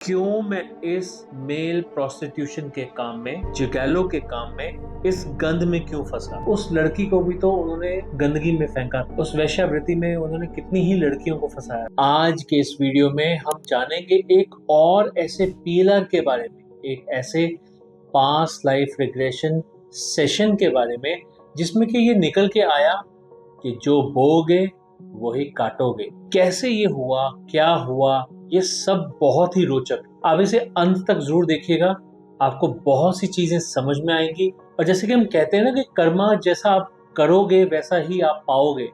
क्यों मैं इस मेल प्रोस्टिट्यूशन के काम में, जिगैलो के काम में, इस गंद में क्यों फंसा। उस लड़की को भी तो उन्होंने गंदगी में फेंका, उस वेश्यावृत्ति में उन्होंने कितनी ही लड़कियों को फंसाया। आज के इस वीडियो में हम जानेंगे एक और ऐसे पीलर के बारे में, एक ऐसे पास्ट लाइफ रिग्रेशन सेशन के बारे में जिसमें कि ये निकल के आया कि जो बोगे वही काटोगे। कैसे ये हुआ, क्या हुआ, ये सब बहुत ही रोचक। आप इसे अंत तक जरूर देखिएगा, आपको बहुत सी चीजें समझ में आएंगी। और जैसे कि हम कहते हैं ना कि कर्मा जैसा आप करोगे वैसा ही आप पाओगे,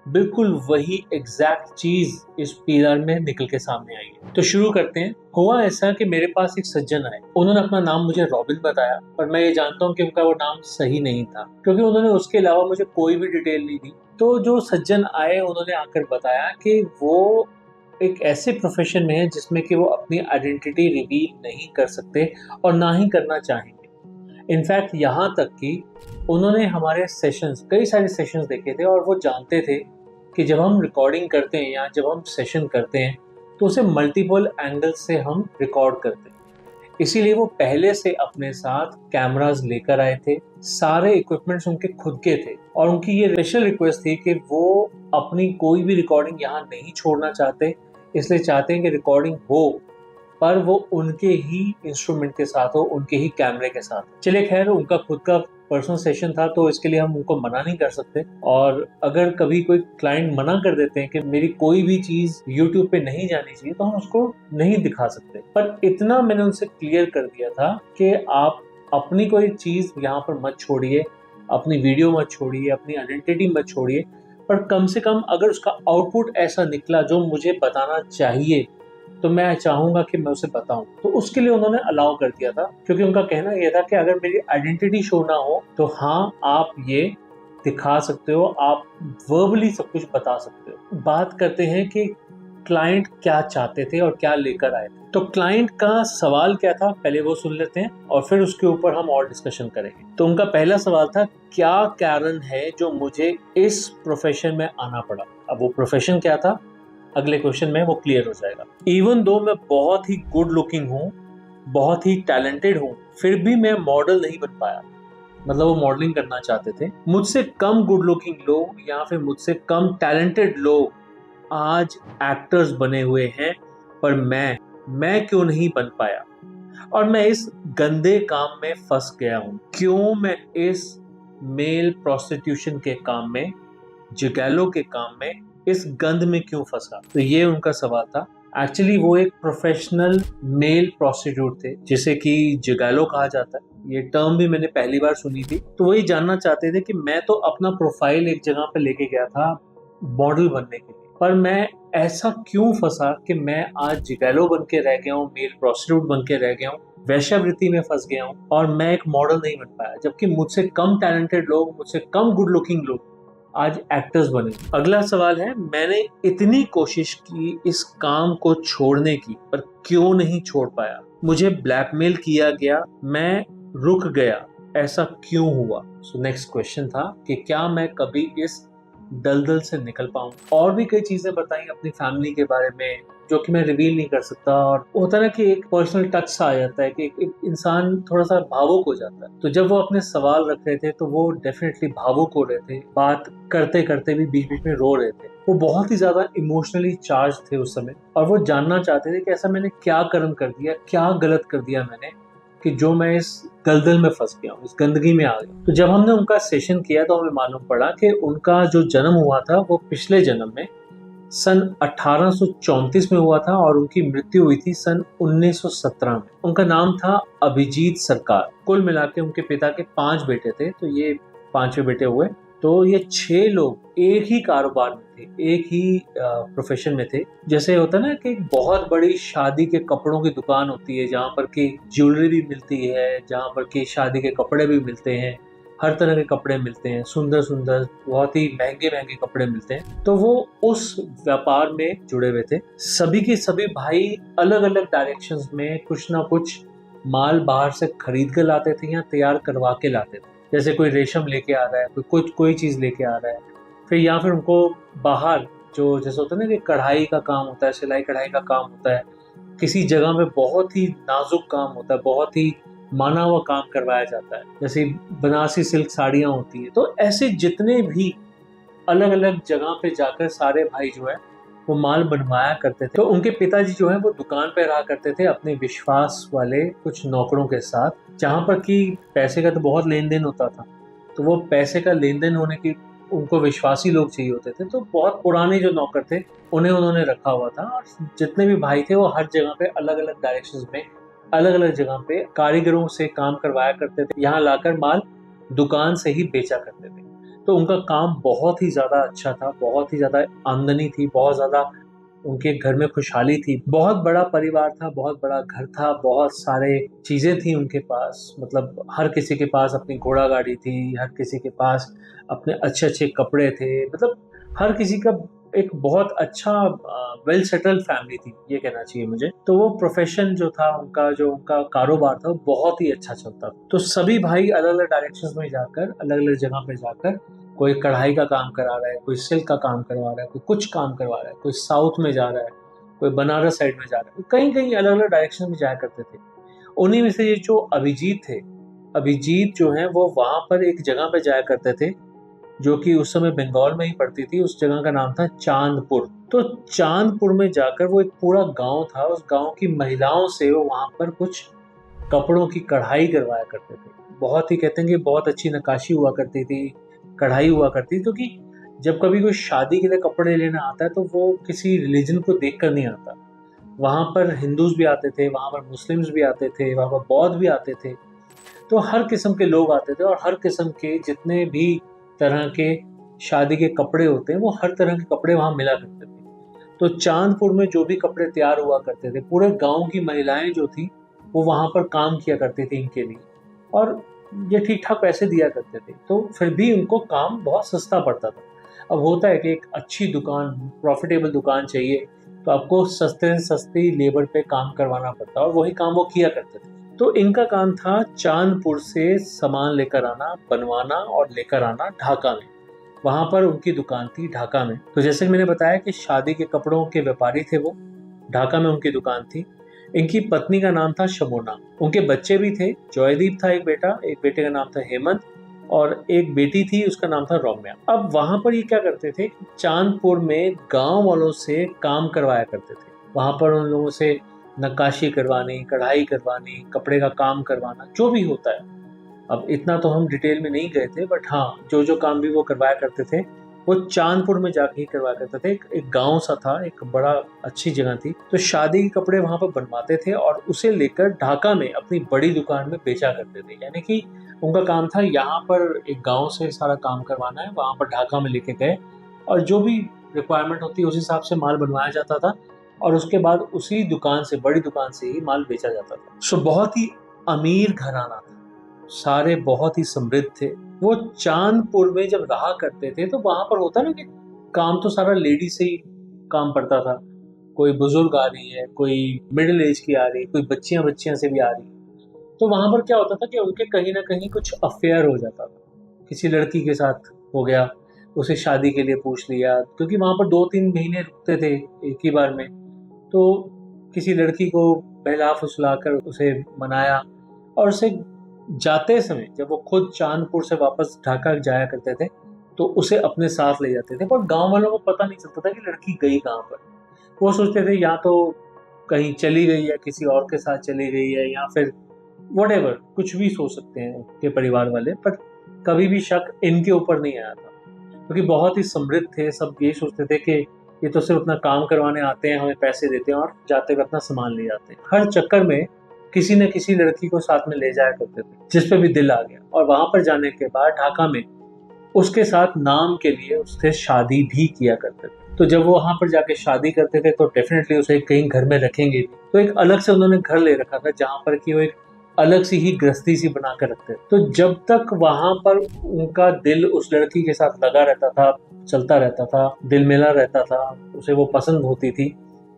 बिल्कुल वही एग्जैक्ट चीज इस पीलर में निकल के सामने आई है। तो शुरू करते हैं। हुआ ऐसा कि मेरे पास एक सज्जन आए, उन्होंने अपना नाम मुझे रॉबिन बताया, पर मैं ये जानता हूँ कि उनका वो नाम सही नहीं था, क्योंकि उन्होंने उसके अलावा मुझे कोई भी डिटेल नहीं दी। तो जो सज्जन आए उन्होंने आकर बताया कि वो एक ऐसे प्रोफेशन में है जिसमें कि वो अपनी आइडेंटिटी रिवील नहीं कर सकते और ना ही करना चाहेंगे। इनफैक्ट यहाँ तक कि उन्होंने हमारे सेशंस, कई सारे सेशंस देखे थे और वो जानते थे कि जब हम रिकॉर्डिंग करते हैं या जब हम सेशन करते हैं तो उसे मल्टीपल एंगल से हम रिकॉर्ड करते हैं। इसीलिए वो पहले से अपने साथ कैमरास लेकर आए थे, सारे इक्विपमेंट्स उनके खुद के थे और उनकी ये स्पेशल रिक्वेस्ट थी कि वो अपनी कोई भी रिकॉर्डिंग यहाँ नहीं छोड़ना चाहते, इसलिए चाहते हैं कि रिकॉर्डिंग हो पर वो उनके ही इंस्ट्रूमेंट के साथ हो, उनके ही कैमरे के साथ। चलिए खैर, उनका खुद का पर्सनल सेशन था तो इसके लिए हम उनको मना नहीं कर सकते, और अगर कभी कोई क्लाइंट मना कर देते हैं कि मेरी कोई भी चीज YouTube पे नहीं जानी चाहिए तो हम उसको नहीं दिखा सकते। पर इतना मैंने उनसे क्लियर कर दिया था कि आप अपनी कोई चीज यहाँ पर मत छोड़िए, अपनी वीडियो मत छोड़िए, अपनी आइडेंटिटी मत छोड़िए, पर कम से कम अगर उसका आउटपुट ऐसा निकला जो मुझे बताना चाहिए तो मैं चाहूंगा कि मैं उसे बताऊं। तो उसके लिए उन्होंने अलाउ कर दिया था, क्योंकि उनका कहना यह था कि अगर मेरी आइडेंटिटी शो ना हो तो हाँ, आप ये दिखा सकते हो, आप वर्बली सब कुछ बता सकते हो। बात करते हैं कि क्लाइंट क्या चाहते थे और क्या लेकर आए थे। तो क्लाइंट का सवाल क्या था, पहले वो सुन लेते हैं और फिर उसके ऊपर हम और डिस्कशन करेंगे। तो उनका पहला सवाल था, क्या कारण है जो मुझे इस प्रोफेशन में आना पड़ा। अब वो प्रोफेशन क्या था, अगले क्वेश्चन में वो क्लियर हो जाएगा। इवन दो मैं बहुत ही गुड लुकिंग हूँ, बहुत ही टैलेंटेड हूँ, फिर भी मैं मॉडल नहीं बन पाया। मतलब वो मॉडलिंग करना चाहते थे। मुझसे कम गुड लुकिंग लोग या फिर मुझसे कम टैलेंटेड लोग आज एक्टर्स बने हुए हैं, पर मैं क्यों नहीं बन पाया, और मैं इस गंदे काम में फंस गया हूँ। क्यों मैं इस मेल प्रोस्टिट्यूशन के काम में, जिगैलो के काम में, इस गंद में क्यों फंसा। तो ये उनका सवाल था। एक्चुअली वो एक प्रोफेशनल मेल प्रोस्टिट्यूट थे, जिसे कि जिगैलो कहा जाता है। ये टर्म भी मैंने पहली बार सुनी थी। तो वही जानना चाहते थे कि मैं तो अपना प्रोफाइल एक जगह पे लेके गया था मॉडल बनने के लिए, पर मैं ऐसा क्यों फंसा कि मैं आज जिगैलो बन के रह गया हूँ, मेल प्रोस्टिट्यूट बन के रह गया हूँ, वैश्यावृत्ति में फंस गया हूँ और मैं एक मॉडल नहीं बन पाया, जबकि मुझसे कम टैलेंटेड लोग, मुझसे कम गुड लुकिंग लोग आज एक्टर्स बने। अगला सवाल है, मैंने इतनी कोशिश की इस काम को छोड़ने की, पर क्यों नहीं छोड़ पाया। मुझे ब्लैकमेल किया गया, मैं रुक गया, ऐसा क्यों हुआ। सो नेक्स्ट क्वेश्चन था कि क्या मैं कभी इस दलदल से निकल पाऊं। और भी कई चीजें बताई अपनी फैमिली के बारे में जो कि मैं रिवील नहीं कर सकता, और होता है ना कि एक पर्सनल टच सा आ जाता है कि एक इंसान थोड़ा सा भावुक हो जाता है। तो जब वो अपने सवाल रख रहे थे तो वो डेफिनेटली भावुक हो रहे थे, बात करते करते भी बीच बीच में रो रहे थे। वो बहुत ही ज्यादा इमोशनली चार्ज थे उस समय, और वो जानना चाहते थे कि ऐसा मैंने क्या कर्म कर दिया, क्या गलत कर दिया मैंने कि जो मैं इस दलदल में फंस गया हूँ, इस गंदगी में आ गया। तो जब हमने उनका सेशन किया तो हमें मालूम पड़ा कि उनका जो जन्म हुआ था वो पिछले जन्म में सन 1834 में हुआ था और उनकी मृत्यु हुई थी सन 1917 में। उनका नाम था अभिजीत सरकार। कुल मिला के उनके पिता के 5 बेटे थे, तो ये 5वें बेटे हुए। तो ये 6 लोग एक ही कारोबार में थे, एक ही प्रोफेशन में थे। जैसे होता है ना कि बहुत बड़ी शादी के कपड़ों की दुकान होती है जहाँ पर की ज्वेलरी भी मिलती है, जहाँ पर की शादी के कपड़े भी मिलते हैं, हर तरह के कपड़े मिलते हैं, सुंदर सुंदर, बहुत ही महंगे महंगे कपड़े मिलते हैं। तो वो उस व्यापार में जुड़े हुए थे। सभी के सभी भाई अलग अलग डायरेक्शंस में कुछ ना कुछ माल बाहर से खरीद कर लाते थे या तैयार करवा के लाते थे। जैसे कोई रेशम लेके आ रहा है, कोई चीज लेके आ रहा है, फिर या फिर उनको बाहर जो जैसे होता है ना कि कढ़ाई का काम होता है, सिलाई कढ़ाई का काम होता है, किसी जगह में बहुत ही नाजुक काम होता है, बहुत ही माना हुआ काम करवाया जाता है, जैसे बनारसी सिल्क साड़ियाँ होती हैं, तो ऐसे जितने भी अलग अलग जगह पे जाकर सारे भाई जो है वो माल बनवाया करते थे। तो उनके पिताजी जो है वो दुकान पे रहा करते थे अपने विश्वास वाले कुछ नौकरों के साथ, जहाँ पर कि पैसे का तो बहुत लेन देन होता था। तो वो पैसे का लेन देन होने की उनको विश्वासी लोग चाहिए होते थे, तो बहुत पुराने जो नौकर थे उन्हें उन्होंने रखा हुआ था। और जितने भी भाई थे वो हर जगह पे अलग अलग डायरेक्शंस में अलग अलग जगह पे कारीगरों से काम करवाया करते थे, यहाँ लाकर माल दुकान से ही बेचा करते थे। तो उनका काम बहुत ही ज़्यादा अच्छा था, बहुत ही ज़्यादा आमदनी थी, बहुत ज़्यादा उनके घर में खुशहाली थी, बहुत बड़ा परिवार था, बहुत बड़ा घर था, बहुत सारे चीज़ें थी उनके पास। मतलब हर किसी के पास अपनी घोड़ा गाड़ी थी, हर किसी के पास अपने अच्छे अच्छे कपड़े थे, मतलब हर किसी का एक बहुत अच्छा वेल सेटल्ड फैमिली थी, ये कहना चाहिए मुझे। तो वो प्रोफेशन जो था उनका, जो उनका कारोबार था, वो बहुत ही अच्छा चलता था। तो सभी भाई अलग अलग डायरेक्शंस में जाकर, अलग अलग जगह पे जाकर, कोई कढ़ाई का काम करा रहा है, कोई सिल्क का काम करवा रहा है, कोई कुछ काम करवा रहा है, कोई साउथ में जा रहा है, कोई बनारस साइड में जा रहा है, कहीं कहीं अलग अलग डायरेक्शन में जाया करते थे। उन्हीं में से ये जो अभिजीत थे, अभिजीत जो है वो वहां पर एक जगह पे जाया करते थे जो कि उस समय बंगाल में ही पड़ती थी। उस जगह का नाम था चांदपुर। तो चांदपुर में जाकर वो एक पूरा गांव था, उस गांव की महिलाओं से वो वहां पर कुछ कपड़ों की कढ़ाई करवाया करते थे। बहुत ही कहते हैं कि बहुत अच्छी नक्काशी हुआ करती थी, कढ़ाई हुआ करती थी, क्योंकि जब कभी कोई शादी के लिए कपड़े लेना आता है तो वो किसी रिलीजन को देख कर नहीं आता। वहाँ पर हिंदूज भी आते थे, वहाँ पर मुस्लिम्स भी आते थे, वहाँ पर बौद्ध भी आते थे। तो हर किस्म के लोग आते थे और हर किस्म के जितने भी तरह के शादी के कपड़े होते हैं वो हर तरह के कपड़े वहाँ मिला करते थे। तो चांदपुर में जो भी कपड़े तैयार हुआ करते थे, पूरे गांव की महिलाएं जो थी वो वहाँ पर काम किया करती थी इनके लिए, और ये ठीक ठाक पैसे दिया करते थे। तो फिर भी उनको काम बहुत सस्ता पड़ता था। अब होता है कि एक अच्छी दुकान, प्रॉफिटेबल दुकान चाहिए तो आपको सस्ते से सस्ती लेबर पे काम करवाना पड़ता है, और वही काम वो किया करते थे। तो इनका काम था चांदपुर से सामान लेकर आना, बनवाना और लेकर आना ढाका में। वहां पर उनकी दुकान थी ढाका में। तो जैसे कि मैंने बताया कि शादी के कपड़ों के व्यापारी थे वो, ढाका में उनकी दुकान थी। इनकी पत्नी का नाम था शमोना। उनके बच्चे भी थे, जॉयदीप था एक बेटा, एक बेटे का नाम था हेमंत, और एक बेटी थी उसका नाम था रौम्या। अब वहां पर ये क्या करते थे, चांदपुर में गांव वालों से काम करवाया करते थे। वहां पर उन लोगों से नक्काशी करवानी, कढ़ाई करवानी, कपड़े का काम करवाना, जो भी होता है। अब इतना तो हम डिटेल में नहीं गए थे, बट हाँ, जो जो काम भी वो करवाया करते थे वो चांदपुर में जाके ही करवाया करते थे। एक गांव सा था, एक बड़ा अच्छी जगह थी। तो शादी के कपड़े वहां पर बनवाते थे और उसे लेकर ढाका में अपनी बड़ी दुकान में बेचा करते थे। यानी कि उनका काम था यहाँ पर एक गांव से सारा काम करवाना है, वहां पर ढाका में लेके गए और जो भी रिक्वायरमेंट होती है उस हिसाब से माल बनवाया जाता था, और उसके बाद उसी दुकान से, बड़ी दुकान से ही माल बेचा जाता था। सो बहुत ही अमीर घराना था, सारे बहुत ही समृद्ध थे। वो चांदपुर में जब रहा करते थे तो वहां पर होता ना कि काम तो सारा लेडी से ही काम पड़ता था। कोई बुजुर्ग आ रही है, कोई मिडिल एज की आ रही, कोई बच्चियां बच्चियां से भी आ रही। तो वहां पर क्या होता था कि उनके कहीं ना कहीं कुछ अफेयर हो जाता था, किसी लड़की के साथ हो गया, उसे शादी के लिए पूछ लिया, क्योंकि वहां पर 2-3 महीने रुकते थे एक ही बार में। तो किसी लड़की को बहला फुसला कर उसे मनाया, और उसे जाते समय जब वो खुद चांदपुर से वापस ढाका जाया करते थे तो उसे अपने साथ ले जाते थे। पर गांव वालों को पता नहीं चलता था कि लड़की गई कहाँ पर। वो सोचते थे या तो कहीं चली गई है, किसी और के साथ चली गई है, या फिर वटेवर, कुछ भी सोच सकते हैं उनके परिवार वाले। पर कभी भी शक इनके ऊपर नहीं आया था, क्योंकि बहुत ही समृद्ध थे। सब ये सोचते थे कि ये तो सिर्फ अपना काम करवाने आते हैं, हमें पैसे देते हैं और जाते हुए अपना सामान ले जाते हैं। हर चक्कर में किसी न किसी लड़की को साथ में ले जाया करते थे, जिस पे भी दिल आ गया। और वहां पर जाने के बाद ढाका में उसके साथ नाम के लिए उससे शादी भी किया करते थे। तो जब वो वहां पर जाके शादी करते थे तो डेफिनेटली उसे कहीं घर में रखेंगे भी। तो एक अलग से उन्होंने घर ले रखा था जहां पर कि वो एक अलग सी ही गृहस्थी सी बना कर रखते थे। तो जब तक वहां पर उनका दिल उस लड़की के साथ लगा रहता था, चलता रहता था, दिल मिला रहता था, उसे वो पसंद होती थी,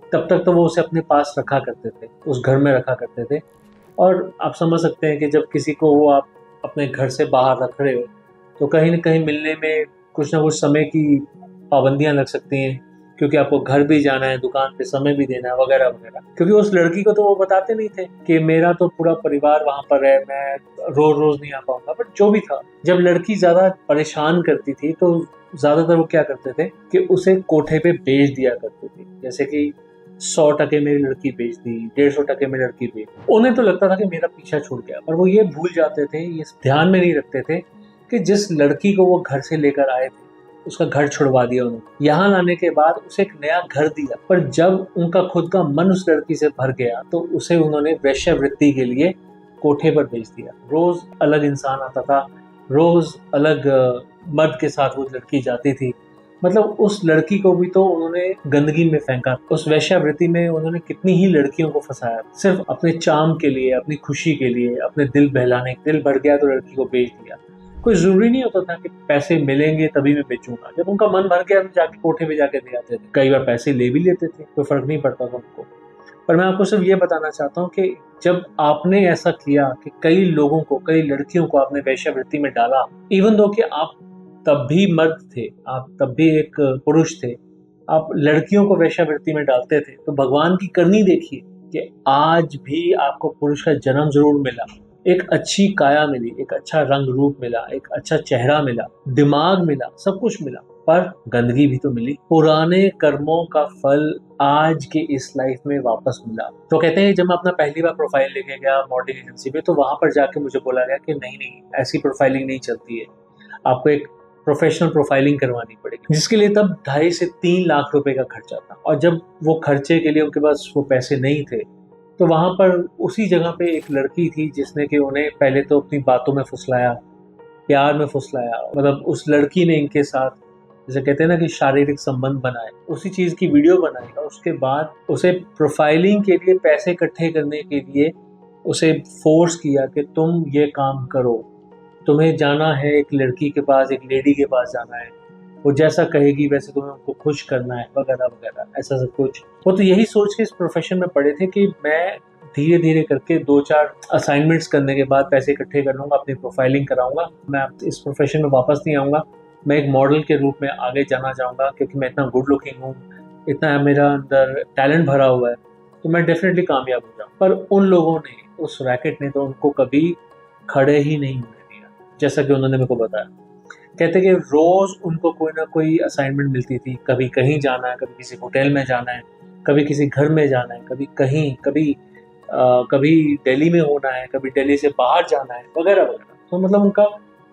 तब तक तो वो उसे अपने पास रखा करते थे, उस घर में रखा करते थे। और आप समझ सकते हैं कि जब किसी को वो आप अपने घर से बाहर रख रहे हो तो कहीं ना कहीं मिलने में कुछ ना कुछ समय की पाबंदियां लग सकती हैं, क्योंकि आपको घर भी जाना है, दुकान पे समय भी देना है, वगैरह वगैरह। क्योंकि उस लड़की को तो वो बताते नहीं थे कि मेरा तो पूरा परिवार वहां पर है, मैं रोज रोज नहीं आ पाऊंगा। बट जो भी था, जब लड़की ज्यादा परेशान करती थी तो ज्यादातर वो क्या करते थे कि उसे कोठे पे भेज दिया करते थे। जैसे कि 100% मेरी लड़की भेज दी, 150% मेरी लड़की भेज दी। उन्हें तो लगता था कि मेरा पीछा छूट गया, पर वो ये भूल जाते थे, ये ध्यान में नहीं रखते थे कि जिस लड़की को वो घर से लेकर आए थे उसका घर छुड़वा दिया उन्होंने। यहाँ लाने के बाद उसे एक नया घर दिया, पर जब उनका खुद का मन उस लड़की से भर गया तो उसे उन्होंने वेश्यावृत्ति के लिए कोठे पर भेज दिया। रोज अलग इंसान आता था, रोज अलग मर्द के साथ वो लड़की जाती थी। मतलब उस लड़की को भी तो उन्होंने गंदगी में फेंका। उस वेश्यावृत्ति में उन्होंने कितनी ही लड़कियों को फंसाया, सिर्फ अपने चाम के लिए, अपनी खुशी के लिए, अपने दिल बहलाने। दिल भर गया तो लड़की को बेच दिया। कोई जरूरी नहीं होता था कि पैसे मिलेंगे तभी मैं बेचूंगा। जब उनका मन भर गया तो जाके कोठे पे जाके दे आते थे। कई बार पैसे ले भी लेते थे, कोई फर्क नहीं पड़ता था उनको। पर मैं आपको सिर्फ ये बताना चाहता हूँ कि जब आपने ऐसा किया कि कई लोगों को, कई लड़कियों को आपने वेश्यावृत्ति में डाला, इवन दो कि आप तब भी मर्द थे, आप तब भी एक पुरुष थे, आप लड़कियों को वेश्यावृत्ति में डालते थे, तो भगवान की करनी देखिए कि आज भी आपको पुरुष का जन्म जरूर मिला, एक अच्छी काया मिली, एक अच्छा रंग रूप मिला, एक अच्छा चेहरा मिला, दिमाग मिला, सब कुछ मिला, पर गंदगी भी तो मिली। पुराने कर्मों का फल आज के इस लाइफ में वापस मिला। तो कहते हैं जब मैं अपना पहली बार प्रोफाइल लेके गया मॉडलिंग एजेंसी पे, तो वहां पर जाके मुझे बोला गया कि नहीं नहीं, ऐसी प्रोफाइलिंग नहीं चलती है, आपको एक प्रोफेशनल प्रोफाइलिंग करवानी पड़ेगी, जिसके लिए तब 2.5 से 3 लाख रुपए का खर्चा था। और जब वो खर्चे के लिए उनके पास वो पैसे नहीं थे, तो वहां पर उसी जगह पे एक लड़की थी जिसने कि उन्हें पहले तो अपनी बातों में फुसलाया, प्यार में फुसलाया। मतलब उस लड़की ने इनके साथ, जैसे कहते हैं ना कि शारीरिक संबंध बनाए, उसी चीज की वीडियो बनाई। और उसके बाद उसे प्रोफाइलिंग के लिए पैसे इकट्ठे करने के लिए उसे फोर्स किया कि तुम ये काम करो, तुम्हें जाना है एक लड़की के पास, एक लेडी के पास जाना है, वो जैसा कहेगी वैसे तुम्हें उनको खुश करना है, वगैरह वगैरह, ऐसा सब कुछ। वो तो यही सोच के इस प्रोफेशन में पड़े थे कि मैं धीरे धीरे करके 2-4 असाइनमेंट्स करने के बाद पैसे इकट्ठे कर लूंगा, अपनी प्रोफाइलिंग कराऊंगा, मैं इस प्रोफेशन में वापस नहीं आऊंगा, मैं एक मॉडल के रूप में आगे जाना चाहूंगा, क्योंकि मैं इतना गुड लुकिंग हूँ, इतना मेरा अंदर टैलेंट भरा हुआ है, तो मैं डेफिनेटली कामयाब हो जाऊँ। पर उन लोगों ने, उस रैकेट ने तो उनको कभी खड़े ही नहीं होने दिया, जैसा कि उन्होंने मेरे को बताया। कहते कि रोज उनको कोई ना कोई असाइनमेंट मिलती थी, कभी कहीं जाना है, कभी किसी होटल में जाना है, कभी किसी घर में जाना है, कभी कहीं, कभी दिल्ली में होना है, कभी दिल्ली से बाहर जाना है, वगैरह वगैरह। तो मतलब उनका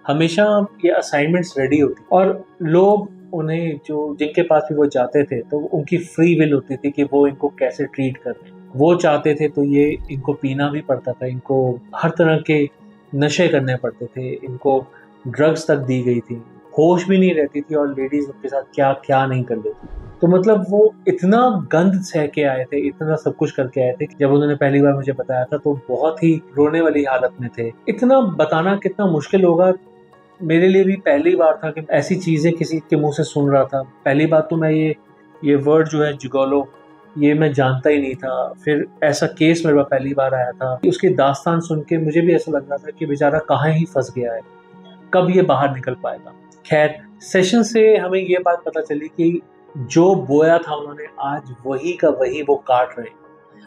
हमेशा ये असाइनमेंट्स रेडी होती, और लोग उन्हें, जो जिनके पास भी वो जाते थे, तो उनकी फ्री विल होती थी कि वो इनको कैसे ट्रीट कर रहे हैं। वो चाहते थे तो ये इनको पीना भी पड़ता था, इनको हर तरह के नशे करने पड़ते थे, इनको ड्रग्स तक दी गई थी, होश भी नहीं रहती थी, और लेडीज उनके साथ क्या क्या नहीं कर लेती। तो मतलब वो इतना गंद सह के आए थे, इतना सब कुछ करके आए थे कि जब उन्होंने पहली बार मुझे बताया था तो बहुत ही रोने वाली हालत में थे। इतना बताना कितना मुश्किल होगा, मेरे लिए भी पहली बार था कि ऐसी चीजें किसी के मुंह से सुन रहा था। पहली बात तो मैं ये वर्ड जो है जिगोलो, ये मैं जानता ही नहीं था। फिर ऐसा केस मेरे पास पहली बार आया था, उसकी दास्तान सुन के मुझे भी ऐसा लग रहा था कि बेचारा कहाँ ही फंस गया है, कब ये बाहर निकल पाएगा। खैर, सेशन से हमें ये बात पता चली कि जो बोया था उन्होंने, आज वही का वही वो काट रहे।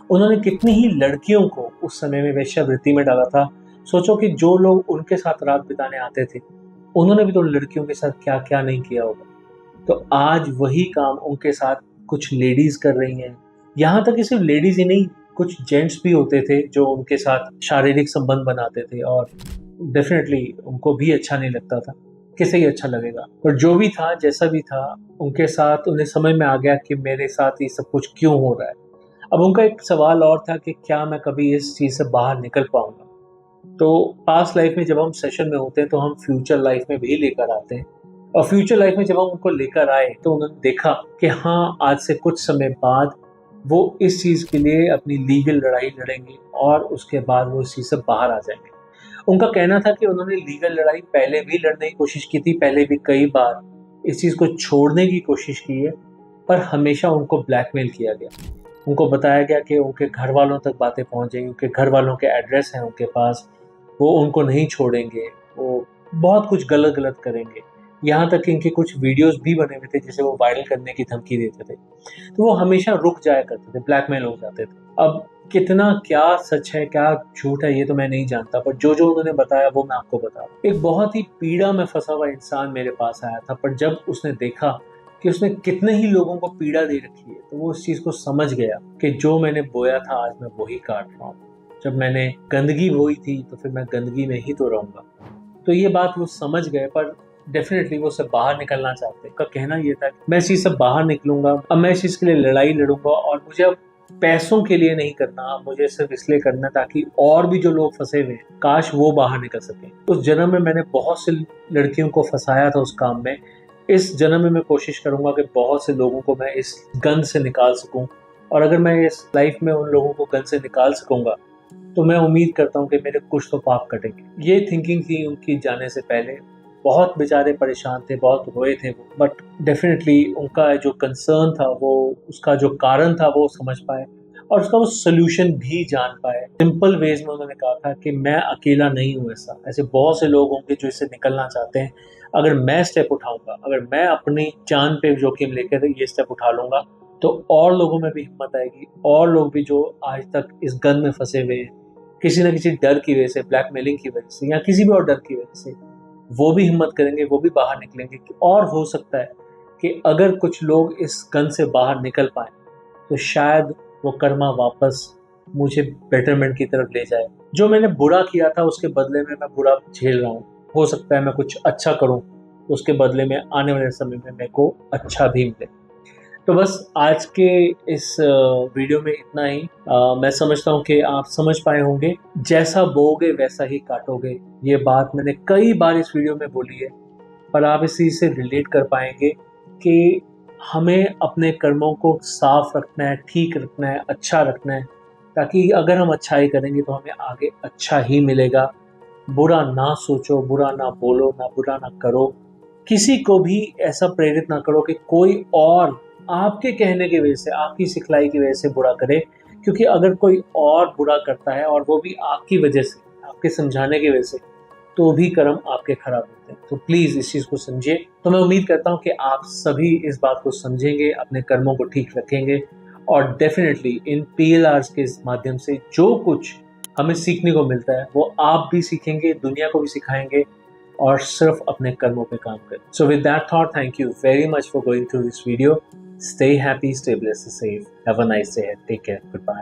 उन्होंने कितनी ही लड़कियों को उस समय में वेश्यावृत्ति में डाला था। सोचो कि जो लोग उनके साथ रात बिताने आते थे, उन्होंने भी तो लड़कियों के साथ क्या क्या नहीं किया होगा। तो आज वही काम उनके साथ कुछ लेडीज कर रही हैं। यहाँ तक कि सिर्फ लेडीज ही नहीं, कुछ जेंट्स भी होते थे जो उनके साथ शारीरिक संबंध बनाते थे, और डेफिनेटली उनको भी अच्छा नहीं लगता था, किसे ही अच्छा लगेगा। पर जो भी था, जैसा भी था, उनके साथ उन्हें समझ में आ गया कि मेरे साथ ये सब कुछ क्यों हो रहा है। अब उनका एक सवाल और था कि क्या मैं कभी इस चीज से बाहर निकल पाऊंगा। तो पास्ट लाइफ में जब हम सेशन में होते हैं तो हम फ्यूचर लाइफ में भी लेकर आते हैं, और फ्यूचर लाइफ में जब हम उनको लेकर आए तो उन्होंने देखा कि हाँ, आज से कुछ समय बाद वो इस चीज के लिए अपनी लीगल लड़ाई लड़ेंगे, और उसके बाद वो इस चीज से बाहर आ जाएंगे। उनका कहना था कि उन्होंने लीगल लड़ाई पहले भी लड़ने की कोशिश की थी, पहले भी कई बार इस चीज को छोड़ने की कोशिश की है, पर हमेशा उनको ब्लैकमेल किया गया। उनको बताया गया कि उनके घर वालों तक बातें पहुंच जाएंगी, उनके घर वालों के एड्रेस हैं उनके पास, वो उनको नहीं छोड़ेंगे, वो बहुत कुछ गलत गलत करेंगे। यहाँ तक कि इनके कुछ वीडियोस भी बने हुए थे जिसे वो वायरल करने की धमकी देते थे, तो वो हमेशा रुक जाया करते थे, ब्लैकमेल हो जाते थे। अब कितना क्या सच है क्या झूठ है ये तो मैं नहीं जानता, पर जो जो उन्होंने बताया वो मैं आपको बता रहा हूँ। एक बहुत ही पीड़ा में फंसा हुआ इंसान मेरे पास आया था, पर जब उसने देखा कि उसने कितने ही लोगों को पीड़ा दे रखी है, तो वो उस चीज को समझ गया कि जो मैंने बोया था आज मैं वही काट रहा हूँ। जब मैंने गंदगी बोई थी तो फिर मैं गंदगी में ही तो रहूंगा। तो ये बात वो समझ गए, पर डेफिनेटली वो सब बाहर निकलना चाहते। उनका कहना ये था मैं इस चीज से बाहर निकलूंगा, अब मैं इस चीज के लिए लड़ाई लड़ूंगा, और मुझे अब पैसों के लिए नहीं करना, मुझे सिर्फ इसलिए करना ताकि और भी जो लोग फंसे हुए हैं काश वो बाहर निकल सके। उस जन्म में मैंने बहुत सी लड़कियों को फंसाया था उस काम में, इस जन्म में मैं कोशिश करूंगा कि बहुत से लोगों को मैं इस गंद से निकाल सकूं, और अगर मैं इस लाइफ में उन लोगों को गंद से निकाल सकूंगा तो मैं उम्मीद करता हूँ कि मेरे कुछ तो पाप कटेंगे। ये थिंकिंग थी उनकी जाने से पहले। बहुत बेचारे परेशान थे, बहुत रोए थे वो, बट डेफिनेटली उनका जो कंसर्न था वो, उसका जो कारण था वो समझ पाए और उसका वो सोल्यूशन भी जान पाए। सिंपल वेज में उन्होंने कहा था कि मैं अकेला नहीं हूँ, ऐसे बहुत से लोग होंगे जो इससे निकलना चाहते हैं। अगर मैं स्टेप उठाऊंगा, अगर मैं अपनी जान पे जोखिम लेकर ये स्टेप उठा लूंगा तो और लोगों में भी हिम्मत आएगी, और लोग भी जो आज तक इस गंद में फंसे हुए हैं किसी न किसी डर की वजह से, ब्लैकमेलिंग की वजह से या किसी भी और डर की वजह से, वो भी हिम्मत करेंगे, वो भी बाहर निकलेंगे। और हो सकता है कि अगर कुछ लोग इस गंद से बाहर निकल पाए तो शायद वो कर्मा वापस मुझे बेटरमेंट की तरफ ले जाए। जो मैंने बुरा किया था उसके बदले में मैं बुरा झेल रहा हूँ, हो सकता है मैं कुछ अच्छा करूँ तो उसके बदले में आने वाले समय में मेरे को अच्छा भी मिले। तो बस आज के इस वीडियो में इतना ही। मैं समझता हूँ कि आप समझ पाए होंगे, जैसा बोओगे वैसा ही काटोगे। ये बात मैंने कई बार इस वीडियो में बोली है, पर आप इस चीज़ से रिलेट कर पाएंगे कि हमें अपने कर्मों को साफ रखना है, ठीक रखना है, अच्छा रखना है, ताकि अगर हम अच्छाई करेंगे तो हमें आगे अच्छा ही मिलेगा। बुरा ना सोचो, बुरा ना बोलो, ना बुरा ना करो, किसी को भी ऐसा प्रेरित ना करो कि कोई और आपके कहने की वजह से, आपकी सिखलाई की वजह से बुरा करे, क्योंकि अगर कोई और बुरा करता है और वो भी आपकी वजह से, आपके समझाने की वजह से, तो भी कर्म आपके खराब होते हैं। तो प्लीज़ इस चीज़ को समझिए। तो मैं उम्मीद करता हूँ कि आप सभी इस बात को समझेंगे, अपने कर्मों को ठीक रखेंगे, और डेफिनेटली इन PLRs के माध्यम से जो कुछ हमें सीखने को मिलता है वो आप भी सीखेंगे, दुनिया को भी सिखाएंगे, और सिर्फ अपने कर्मों पे काम करें। So with that thought, thank you very much for going through this video. Stay happy, stay blessed, stay safe. Have a nice day. Take care. Goodbye.